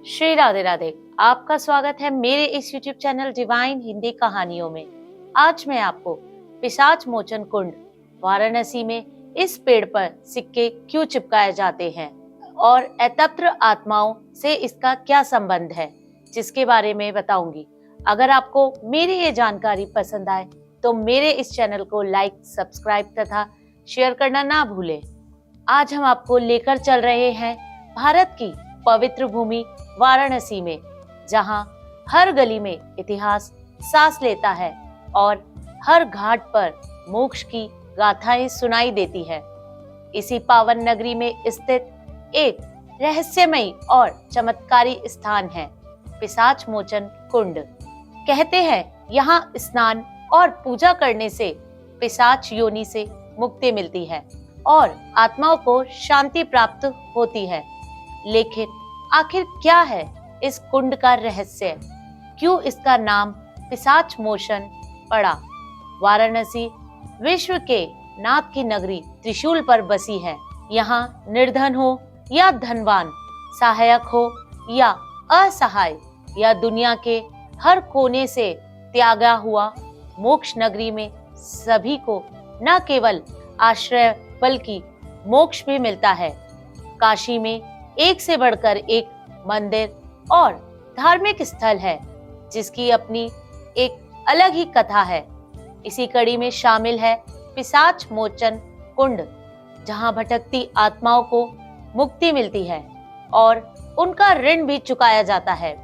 श्री राधे राधे। आपका स्वागत है मेरे इस YouTube चैनल डिवाइन हिंदी कहानियों में। आज मैं आपको पिशाच मोचन कुंड वाराणसी में इस पेड़ पर सिक्के क्यों चिपकाए जाते हैं और अतृप्त आत्माओं से इसका क्या संबंध है, जिसके बारे में बताऊंगी। अगर आपको मेरी ये जानकारी पसंद आए तो मेरे इस चैनल को लाइक, सब्सक्राइब तथा शेयर करना ना भूलें। आज हम आपको लेकर चल रहे हैं भारत की पवित्र भूमि वाराणसी में, जहां हर गली में इतिहास सांस लेता है और हर घाट पर मोक्ष की गाथाएं सुनाई देती है। इसी पावन नगरी में स्थित एक रहस्यमयी और चमत्कारी स्थान है पिशाच मोचन कुंड। कहते हैं यहाँ स्नान और पूजा करने से पिशाच योनि से मुक्ति मिलती है और आत्माओं को शांति प्राप्त होती है। लेकिन आखिर क्या है इस कुंड का रहस्य? क्यों इसका नाम पिशाच मोचन पड़ा? वाराणसी विश्व के नाथ की नगरी त्रिशूल पर बसी है। यहाँ निर्धन हो या धनवान, सहायक हो या असहाय, या दुनिया के हर कोने से त्यागा हुआ, मोक्ष नगरी में सभी को न केवल आश्रय बल्कि मोक्ष भी मिलता है। काशी में एक से बढ़कर एक मंदिर और धार्मिक स्थल है, जिसकी अपनी एक अलग ही कथा है। इसी कड़ी में शामिल है पिशाच मोचन कुंड, जहां भटकती आत्माओं को मुक्ति मिलती है और उनका ऋण भी चुकाया जाता है।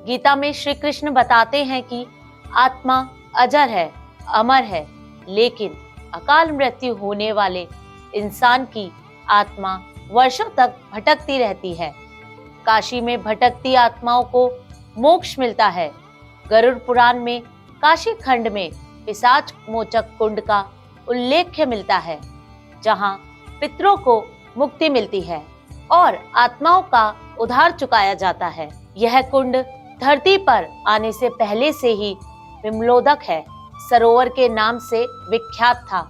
गीता में श्री कृष्ण बताते हैं कि आत्मा अजर है, अमर है, लेकिन अकाल मृत्यु होने वाले इंसान की आत्मा वर्षों तक भटकती रहती है। काशी में भटकती आत्माओं को मोक्ष मिलता है। गरुड़ पुराण में काशी खंड में पिशाच मोचक कुंड का उल्लेख मिलता है, जहां पितरों को मुक्ति मिलती है और आत्माओं का उद्धार चुकाया जाता है। यह कुंड धरती पर आने से पहले से ही विमलोदक है, सरोवर के नाम से विख्यात था।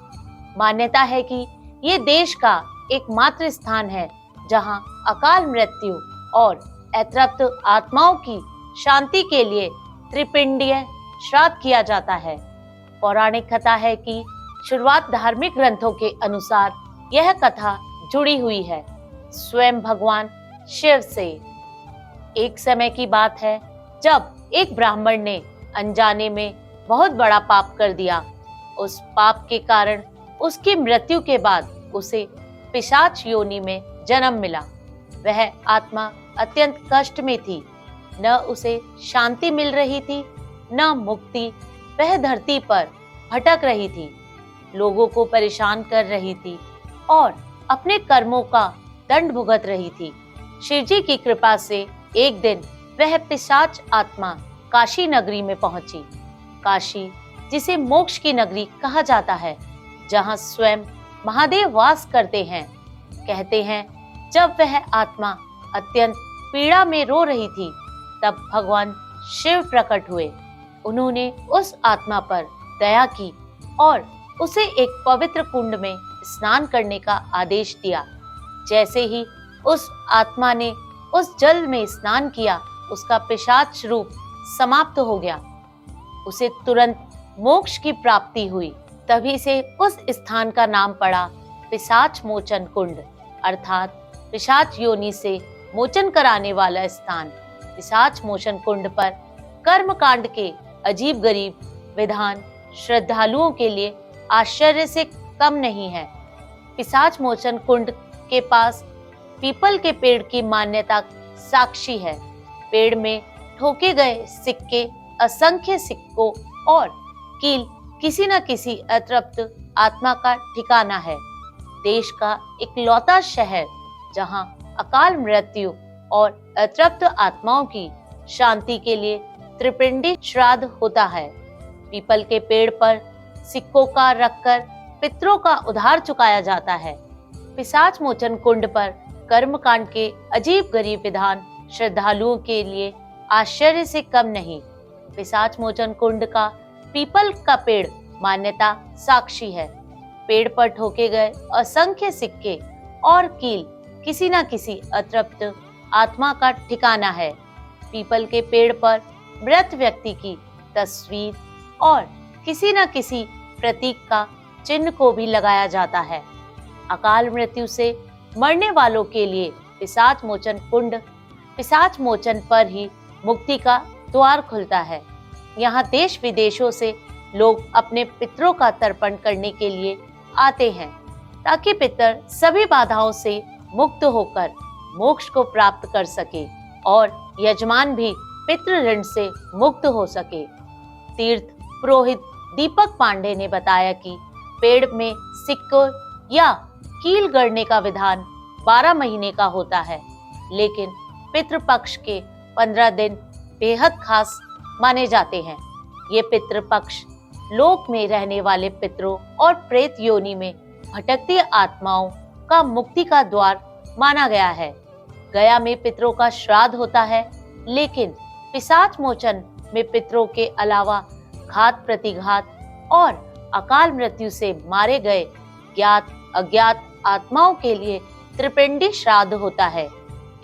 मान्यता है कि ये देश का एकमात्र स्थान है जहां अकाल मृत्यु और अतृप्त आत्माओं की शांति के लिए त्रिपिंडीय श्राद्ध किया जाता है। पौराणिक कथा है कि शुरुआत धार्मिक ग्रंथों के अनुसार यह कथा जुड़ी हुई है स्वयं भगवान शिव से। एक समय की बात है जब एक ब्राह्मण ने अनजाने में बहुत बड़ा पाप कर दिया। उस पाप के कारण उसकी मृत्यु के बाद उसे पिशाच योनि में जन्म मिला। वह आत्मा अत्यंत कष्ट में थी, न उसे शांति मिल रही थी न मुक्ति। वह धरती पर भटक रही थी, लोगों को परेशान कर रही थी और अपने कर्मों का दंड भुगत रही थी। शिव जी की कृपा से एक दिन वह पिशाच आत्मा काशी नगरी में पहुंची। काशी, जिसे मोक्ष की नगरी कहा जाता है, जहां स्वयं महादेव वास करते हैं। कहते हैं जब वह आत्मा अत्यंत पीड़ा में रो रही थी, तब भगवान शिव प्रकट हुए। उन्होंने उस आत्मा पर दया की और उसे एक पवित्र कुंड में स्नान करने का आदेश दिया। जैसे ही उस आत्मा ने उस जल में स्नान किया, उसका पिशाच रूप समाप्त हो गया। उसे तुरंत मोक्ष की प्राप्ति हुई। तभी से उस स्थान का नाम पड़ा पिशाच मोचन कुंड, अर्थात पिशाच योनि से मोचन कराने वाला स्थान। पिशाच मोचन कुंड पर कर्म कांड के अजीब गरीब विधान श्रद्धालुओं के लिए आश्चर्य से कम नहीं है। पिशाच मोचन कुंड के पास पीपल के पेड़ की मान्यता साक्षी है। पेड़ में ठोके गए सिक्के असंख्य सिक्कों और कील किसी न किसी अतृप्त आत्मा का ठिकाना है। देश का इकलौता शहर जहां अकाल मृत्यु और अतृप्त आत्माओं की शांति के लिए त्रिपिंडी श्राद्ध होता है। पीपल के पेड़ पर सिक्कों का रखकर पितरों का उद्धार चुकाया जाता है। पिशाच मोचन कुंड पर कर्मकांड के अजीब गरीब विधान श्रद्धालुओं के लिए आश्चर्य से कम नहीं। पिशाच मोचन कुंड का पीपल का पेड़ मान्यता साक्षी है। पेड़ पर ठोके गए असंख्य सिक्के और कील किसी न किसी अतृप्त आत्मा का ठिकाना है। पीपल के पेड़ पर मृत व्यक्ति की तस्वीर और किसी न किसी प्रतीक का चिन्ह को भी लगाया जाता है। अकाल मृत्यु से मरने वालों के लिए पिशाच मोचन कुंड, पिशाच मोचन पर ही मुक्ति का द्वार खुलता है। यहाँ देश विदेशों से लोग अपने पितरों का तर्पण करने के लिए आते हैं, ताकि पितर सभी बाधाओं से मुक्त होकर मोक्ष को प्राप्त कर सके और यजमान भी पितृ ऋण से मुक्त हो सके। तीर्थ पुरोहित दीपक पांडे ने बताया कि पेड़ में सिक्कों या कील गड़ने का विधान 12 महीने का होता है, लेकिन पितृपक्ष के 15 दिन बेहद खास माने जाते हैं। ये पितृपक्ष लोक में रहने वाले पितरों और प्रेत योनि में भटकती आत्माओं का मुक्ति का द्वार माना गया है। गया में पितरों का श्राद्ध होता है, लेकिन पिशाच मोचन में पितरों के अलावा घात प्रतिघात और अकाल मृत्यु से मारे गए ज्ञात अज्ञात आत्माओं के लिए त्रिपिंडी श्राद्ध होता है।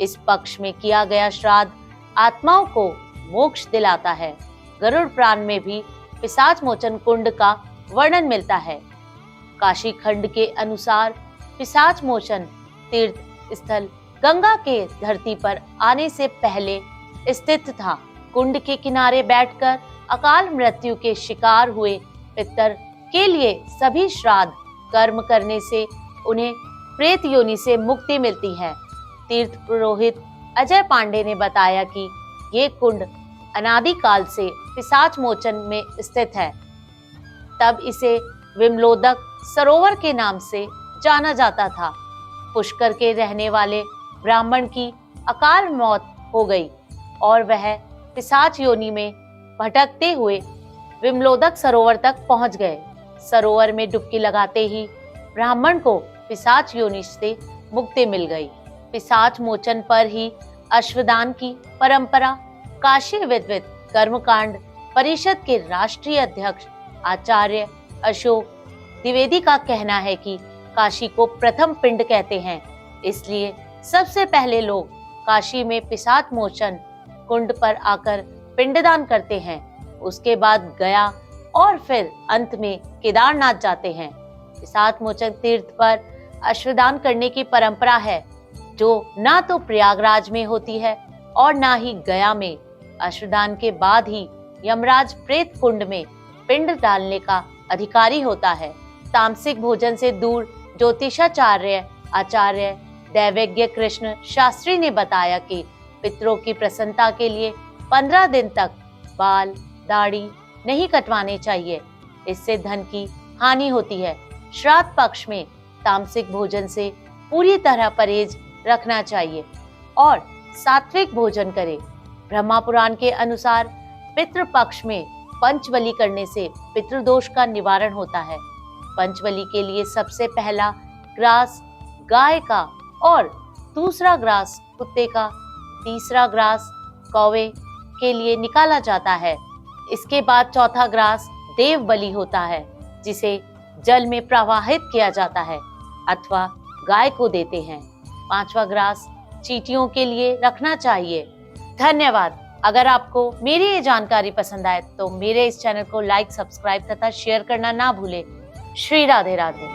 इस पक्ष में किया गया श्राद्ध आत्माओं को मोक्ष दिलाता है। गरुड़ पुराण में भी पिशाच मोचन कुंड का वर्णन मिलता है। काशी खंड के अनुसार पिशाच मोचन तीर्थ स्थल गंगा के धरती पर आने से पहले स्थित था। कुंड के किनारे बैठकर अकाल मृत्यु के शिकार हुए पितर के लिए सभी श्राद्ध कर्म करने से उन्हें प्रेत योनि से मुक्ति मिलती है। तीर्थ पुरोहित अजय पांडे ने बताया कि ये कुंड अनादिकाल से पिशाच मोचन में स्थित है। तब इसे विमलोदक सरोवर के नाम से जाना जाता था। पुष्कर के रहने वाले ब्राह्मण की अकाल मौत हो गई और वह पिशाच योनि में भटकते हुए विमलोदक सरोवर तक पहुंच गए। सरोवर में डुबकी लगाते ही ब्राह्मण को पिशाच योनि से मुक्ति मिल गई। पिशाच मोचन पर ही अश्वदान की परंपरा काशी विद्वत कर्मकांड परिषद के राष्ट्रीय अध्यक्ष आचार्य अशोक द्विवेदी का कहना है कि काशी को प्रथम पिंड कहते हैं, इसलिए सबसे पहले लोग काशी में पिशाच मोचन कुंड पर आकर पिंडदान करते हैं। उसके बाद गया और फिर अंत में केदारनाथ जाते हैं। पिशाच मोचन तीर्थ पर अश्वदान करने की परंपरा है, जो ना तो प्रयागराज में होती है और ना ही गया में। अश्वदान के बाद ही यमराज प्रेत कुंड में पिंड डालने का अधिकारी होता है। तामसिक भोजन से दूर ज्योतिषाचार्य आचार्य दैवज्ञ कृष्ण शास्त्री ने बताया कि पितरों की प्रसन्नता के लिए 15 दिन तक बाल दाढ़ी नहीं कटवाने चाहिए, इससे धन की हानि होती है। श्राद्ध पक्ष में तामसिक भोजन से पूरी तरह परहेज रखना चाहिए और सात्विक भोजन करें। ब्रह्मा पुराण के अनुसार पितृ पक्ष में पंचबलि करने से पितृदोष का निवारण होता है। पंचबलि के लिए सबसे पहला ग्रास गाय का और दूसरा ग्रास कुत्ते का, तीसरा ग्रास कौवे के लिए निकाला जाता है। इसके बाद चौथा ग्रास देव बलि होता है, जिसे जल में प्रवाहित किया जाता है अथवा गाय को देते हैं। 5वां ग्रास चींटियों के लिए रखना चाहिए। धन्यवाद। अगर आपको मेरी ये जानकारी पसंद आए तो मेरे इस चैनल को लाइक, सब्सक्राइब तथा शेयर करना ना भूले। श्री राधे राधे।